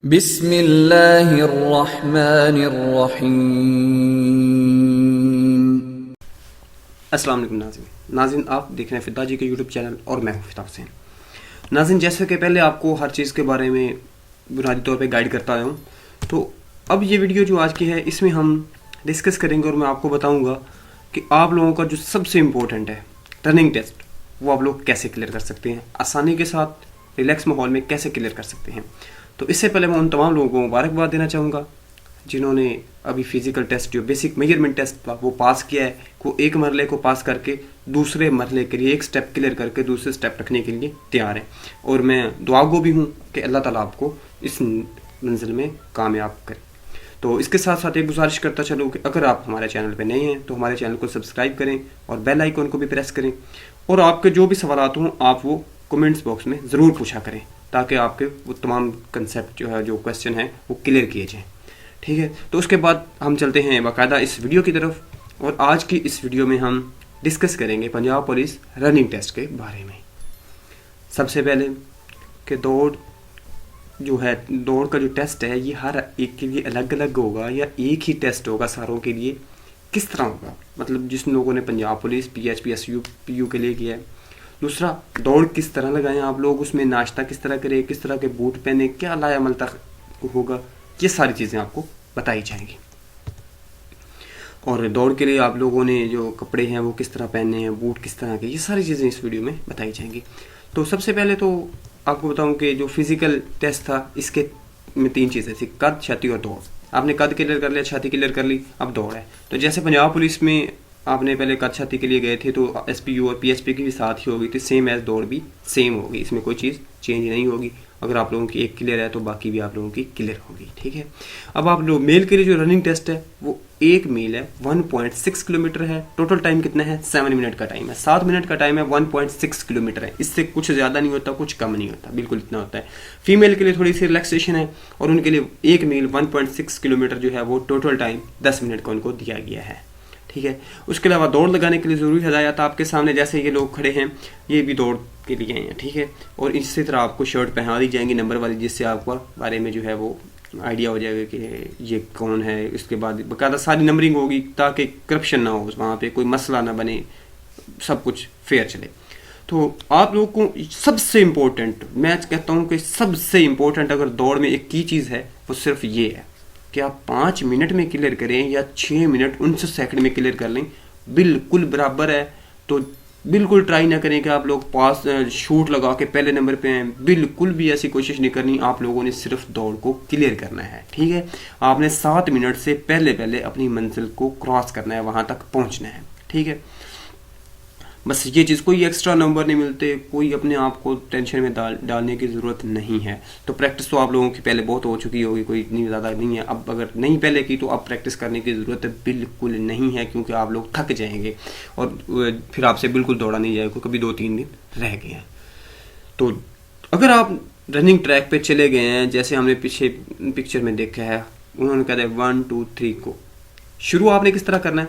बिस्मिल्लाहिर्रहमानिर्रहीम। अस्सलाम वालेकुम नाज़रीन, आप देख रहे हैं फिदा जी के यूट्यूब चैनल और मैं हूं फिदा हुसैन। नाज़रीन, जैसे कि पहले आपको हर चीज़ के बारे में बुनियादी तौर पे गाइड करता आया हूं, तो अब ये वीडियो जो आज की है इसमें हम डिस्कस करेंगे और मैं आपको बताऊंगा कि आप लोगों का जो सबसे इम्पोर्टेंट है रनिंग टेस्ट, वो आप लोग कैसे क्लियर कर सकते हैं, आसानी के साथ रिलैक्स माहौल में कैसे क्लियर कर सकते हैं। तो इससे पहले मैं उन तमाम लोगों को मुबारकबाद देना चाहूँगा जिन्होंने अभी फिजिकल टेस्ट जो बेसिक मेजरमेंट टेस्ट था वो पास किया है, वो एक मरले को पास करके दूसरे मरले के लिए एक स्टेप क्लियर करके दूसरे स्टेप रखने के लिए तैयार है। और मैं दुआगो भी हूँ कि अल्लाह ताला आपको इस मंजिल में कामयाब करे। तो इसके साथ साथ एक गुजारिश करता चलूँ कि अगर आप हमारे चैनल पर नए हैं तो हमारे चैनल को सब्सक्राइब करें और बेल आइकन को भी प्रेस करें, और आपके जो भी सवालात हों आप वो कमेंट्स बॉक्स में ज़रूर पूछा करें ताकि आपके वो तमाम कंसेप्ट जो है, जो क्वेश्चन है वो क्लियर किए जाएँ। ठीक है, तो उसके बाद हम चलते हैं बाकायदा इस वीडियो की तरफ, और आज की इस वीडियो में हम डिस्कस करेंगे पंजाब पुलिस रनिंग टेस्ट के बारे में। सबसे पहले कि दौड़ का जो टेस्ट है ये हर एक के लिए अलग अलग होगा या एक ही टेस्ट होगा सारों के लिए, किस तरह होगा, मतलब जिस लोगों ने Punjab police PH PSU PU के लिए किया है। दूसरा, दौड़ किस तरह लगाएं आप लोग, उसमें नाश्ता किस तरह करें, किस तरह के बूट पहने, क्या लायामल तक होगा, ये सारी चीज़ें आपको बताई जाएंगी। और दौड़ के लिए आप लोगों ने जो कपड़े हैं वो किस तरह पहनने हैं, बूट किस तरह के, ये सारी चीज़ें इस वीडियो में बताई जाएंगी। तो सबसे पहले तो आपको बताऊं कि जो फिजिकल टेस्ट था इसके में 3 चीज़ें थी, कद, छाती और दौड़। आपने कद क्लियर कर लिया, छाती क्लियर कर ली, अब दौड़ है। तो जैसे पंजाब पुलिस में आपने पहले कद छाती के लिए गए थे तो SPU और PHP की भी साथ ही होगी, तो सेम एज दौड़ भी सेम होगी, इसमें कोई चीज़ चेंज नहीं होगी। अगर आप लोगों की एक क्लियर है तो बाकी भी आप लोगों की क्लियर होगी। ठीक है, अब आप लोग मेल के लिए जो रनिंग टेस्ट है वो एक मील है, 1.6 किलोमीटर है। टोटल टाइम कितना है, 7 मिनट का टाइम है, 7 मिनट का टाइम है, 1.6 किलोमीटर है। इससे कुछ ज़्यादा नहीं होता, कुछ कम नहीं होता, बिल्कुल इतना होता है। फीमेल के लिए थोड़ी सी रिलैक्सेशन है और उनके लिए एक मील 1.6 किलोमीटर जो है वो टोटल टाइम 10 मिनट का उनको दिया गया है। ठीक है, उसके अलावा दौड़ लगाने के लिए ज़रूरी हदायत आपके सामने, जैसे ये लोग खड़े हैं ये भी दौड़ के लिए हैं। ठीक है, और इसी तरह आपको शर्ट पहना दी जाएंगी नंबर वाली, जिससे आपका बारे में जो है वो आइडिया हो जाएगा कि ये कौन है। इसके बाद बाकायदा सारी नंबरिंग होगी ताकि करप्शन ना हो, वहाँ पे कोई मसला ना बने, सब कुछ फेयर चले। तो आप लोगों को सबसे इम्पोर्टेंट, मैं कहता हूँ कि सबसे इम्पोर्टेंट अगर दौड़ में एक की चीज़ है वो सिर्फ ये है कि आप 5 मिनट में क्लियर करें या 6 मिनट 29 सेकंड में क्लियर कर लें, बिल्कुल बराबर है। तो बिल्कुल ट्राई ना करें कि आप लोग पास शूट लगा के पहले नंबर पे हैं, बिल्कुल भी ऐसी कोशिश नहीं करनी। आप लोगों ने सिर्फ दौड़ को क्लियर करना है। ठीक है, आपने 7 मिनट से पहले अपनी मंजिल को क्रॉस करना है, वहाँ तक पहुँचना है। ठीक है, बस ये चीज़, कोई एक्स्ट्रा नंबर नहीं मिलते, कोई अपने आप को टेंशन में डालने की ज़रूरत नहीं है। तो प्रैक्टिस तो आप लोगों की पहले बहुत हो चुकी होगी, कोई इतनी ज़्यादा नहीं है। अब अगर नहीं पहले की तो अब प्रैक्टिस करने की ज़रूरत बिल्कुल नहीं है, क्योंकि आप लोग थक जाएंगे और फिर आपसे बिल्कुल दौड़ा नहीं जाएगा, कभी 2-3 दिन रह गए हैं। तो अगर आप रनिंग ट्रैक पर चले गए हैं, जैसे हमने पीछे पिक्चर में देखा है, उन्होंने कहा है 1 2 3 को शुरू आपने किस तरह करना है,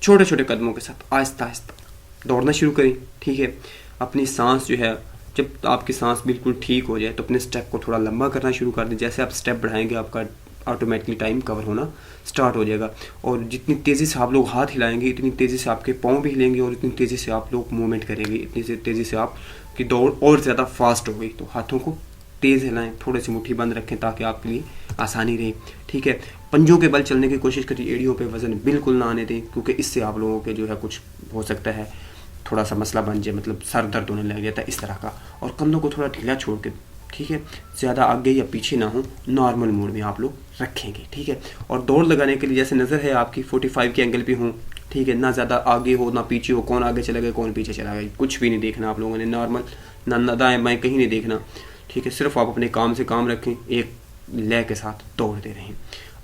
छोटे छोटे कदमों के साथ आहिस्ता आहिस्ता दौड़ना शुरू करें। ठीक है, अपनी सांस जो है, जब आपकी सांस बिल्कुल ठीक हो जाए तो अपने स्टेप को थोड़ा लंबा करना शुरू कर दें। जैसे आप स्टेप बढ़ाएंगे आपका ऑटोमेटिकली टाइम कवर होना स्टार्ट हो जाएगा, और जितनी तेज़ी से आप लोग हाथ हिलाएंगे इतनी तेज़ी से आपके पाँव भी हिलेंगे और इतनी तेज़ी से आप लोग मूवमेंट करेंगे, इतनी तेज़ी से आपकी दौड़ और ज़्यादा फास्ट हो गई। तो हाथों को तेज़ हिलाएं, थोड़ी सी मुट्ठी बंद रखें ताकि आपके लिए आसानी रहे। ठीक है, पंजों के बल चलने की कोशिश करिए, एड़ियों पे वजन बिल्कुल ना आने दें, क्योंकि इससे आप लोगों के जो है कुछ हो सकता है थोड़ा सा मसला बन जाए, मतलब सर दर्द होने लग जाता है इस तरह का। और कंधों को थोड़ा ढीला छोड़ के, ठीक है, ज़्यादा आगे या पीछे ना हो, नॉर्मल मोड में आप लोग रखेंगे। ठीक है, और दौड़ लगाने के लिए जैसे नज़र है आपकी 45 के एंगल पे हो। ठीक है, ना ज़्यादा आगे हो ना पीछे हो, कौन आगे चला गया कौन पीछे चला गया कुछ भी नहीं देखना आप लोगों ने, नॉर्मल ना दाएँ बाएँ कहीं नहीं देखना। ठीक है, सिर्फ आप अपने काम से काम रखें, एक लय के साथ दौड़ते रहें,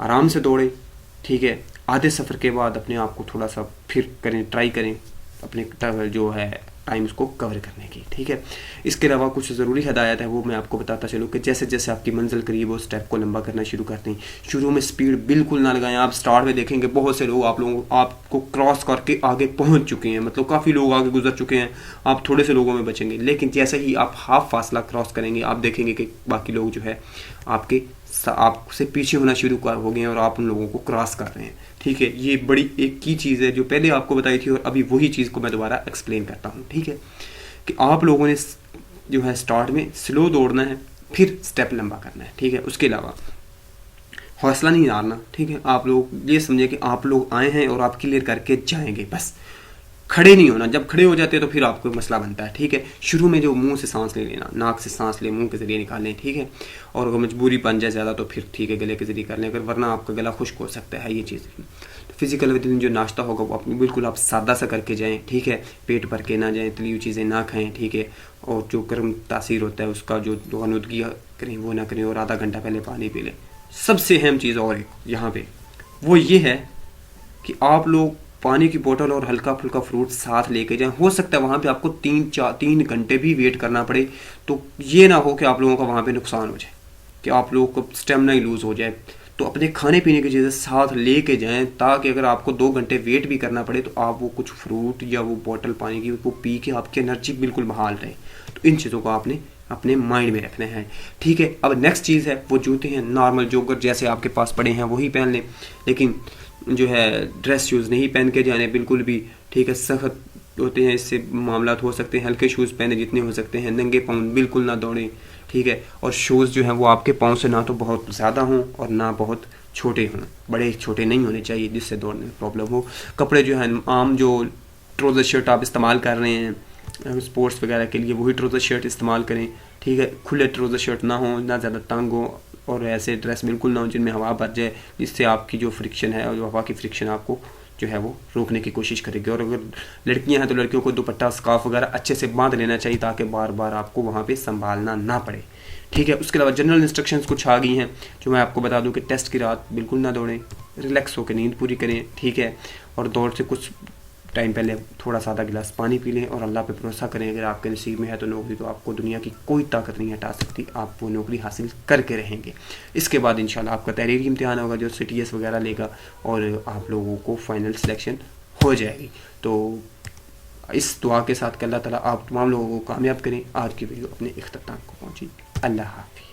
आराम से दौड़ें। ठीक है, आधे सफ़र के बाद अपने आप को थोड़ा सा फिर करें, ट्राई करें अपने जो है टाइम उसको कवर करने की। ठीक है, इसके अलावा कुछ ज़रूरी हदायत है वो मैं आपको बताता चलूँ कि जैसे जैसे आपकी मंजिल करीब हो स्टेप को लंबा करना शुरू करते हैं। शुरू में स्पीड बिल्कुल ना लगाएं। आप स्टार्ट में देखेंगे बहुत से लोग आपको क्रॉस करके आगे पहुंच चुके हैं, मतलब काफ़ी लोग आगे गुजर चुके हैं, आप थोड़े से लोगों में बचेंगे। लेकिन जैसे ही आप हाफ फासला क्रॉस करेंगे आप देखेंगे कि बाकी लोग जो है आपके आपसे पीछे होना शुरू हो गए हैं और आप उन लोगों को क्रॉस कर रहे हैं। ठीक है, ये बड़ी एक की चीज़ है जो पहले आपको बताई थी और अभी वही चीज़ को मैं दोबारा एक्सप्लेन करता हूँ। ठीक है, कि आप लोगों ने जो है स्टार्ट में स्लो दौड़ना है, फिर स्टेप लंबा करना है। ठीक है, उसके अलावा हौसला नहीं हारना। ठीक है, आप लोग ये समझे कि आप लोग आए हैं और आप क्लियर करके जाएंगे, बस खड़े नहीं होना। जब खड़े हो जाते हैं तो फिर आपको मसला बनता है। ठीक है, शुरू में जो मुंह से सांस ले लेना, नाक से सांस ले, मुंह के जरिए निकालें। ठीक है, और अगर मजबूरी बन जाए ज़्यादा तो फिर ठीक है गले के जरिए कर लें, अगर वरना आपका गला खुश्क हो सकता है। ये चीज़ तो फिजिकल विद इन जो नाश्ता होगा वो अपनी बिल्कुल आप सादा सा करके जाएँ। ठीक है, पेट भर के ना जाएँ, तली हुई चीज़ें ना खाएँ। ठीक है, और जो गर्म तासीर होता है उसका जो आलूदगी करें वो ना करें, और आधा घंटा पहले पानी पी लें। सबसे अहम चीज़ और एक यहाँ पे वो ये है कि आप लोग पानी की बोतल और हल्का फुल्का फ्रूट साथ लेके जाएं। हो सकता है वहाँ पे आपको 3 घंटे भी वेट करना पड़े, तो ये ना हो कि आप लोगों का वहाँ पे नुकसान हो जाए, कि आप लोगों को स्टेमिना ही लूज़ हो जाए। तो अपने खाने पीने की चीज़ें साथ लेके जाएं, ताकि अगर आपको 2 घंटे वेट भी करना पड़े तो आप वो कुछ फ्रूट या वो बोतल पानी की वो पी के आपकी एनर्जी बिल्कुल बहाल रहे। तो इन चीज़ों को आपने अपने माइंड में रखना है। ठीक है, अब नेक्स्ट चीज़ है वो जूते हैं नॉर्मल जोगर जैसे आपके पास पड़े हैं वही पहन लें, लेकिन जो है ड्रेस शूज़ नहीं पहन के जाने बिल्कुल भी। ठीक है, सख्त होते हैं, इससे मामलात हो सकते हैं। हल्के शूज़ पहने जितने हो सकते हैं, नंगे पाँव बिल्कुल ना दौड़ें। ठीक है, और शूज़ जो हैं वो आपके पाँव से ना तो बहुत ज़्यादा हों और ना बहुत छोटे हों, बड़े छोटे नहीं होने चाहिए जिससे दौड़ने में प्रॉब्लम हो। कपड़े जो हैं आम जो ट्राउज़र शर्ट आप इस्तेमाल कर रहे हैं स्पोर्ट्स वगैरह के लिए वही ट्राउज़र शर्ट इस्तेमाल करें। ठीक है, खुले ट्राउज़र शर्ट ना हो, ना ज़्यादा तंग हो, और ऐसे ड्रेस बिल्कुल ना हो जिनमें हवा भर जाए, जिससे आपकी जो फ्रिक्शन है और जो हवा की फ्रिक्शन आपको जो है वो रोकने की कोशिश करेगी। और अगर लड़कियां हैं तो लड़कियों को दुपट्टा स्कार्फ वगैरह अच्छे से बांध लेना चाहिए ताकि बार बार आपको वहाँ पे संभालना ना पड़े। ठीक है, उसके अलावा जनरल इंस्ट्रक्शंस कुछ आ गई हैं जो मैं आपको बता दूं कि टेस्ट की रात बिल्कुल ना दौड़ें, रिलैक्स होकर नींद पूरी करें। ठीक है, और दौड़ से कुछ टाइम पहले थोड़ा सा आधा गिलास पानी पी लें और अल्लाह पे भरोसा करें। अगर आपके नसीब में है तो नौकरी, तो आपको दुनिया की कोई ताकत नहीं हटा सकती, आप वो नौकरी हासिल करके रहेंगे। इसके बाद इंशाल्लाह आपका तहरीरी इम्तिहान होगा जो CTS वगैरह लेगा और आप लोगों को फाइनल सिलेक्शन हो जाएगी। तो इस दुआ के साथ कि अल्लाह ताला आप तमाम लोगों को कामयाब करें। आज की वीडियो अपने इख्तिताम को पहुँची। अल्लाह हाफ़िज़।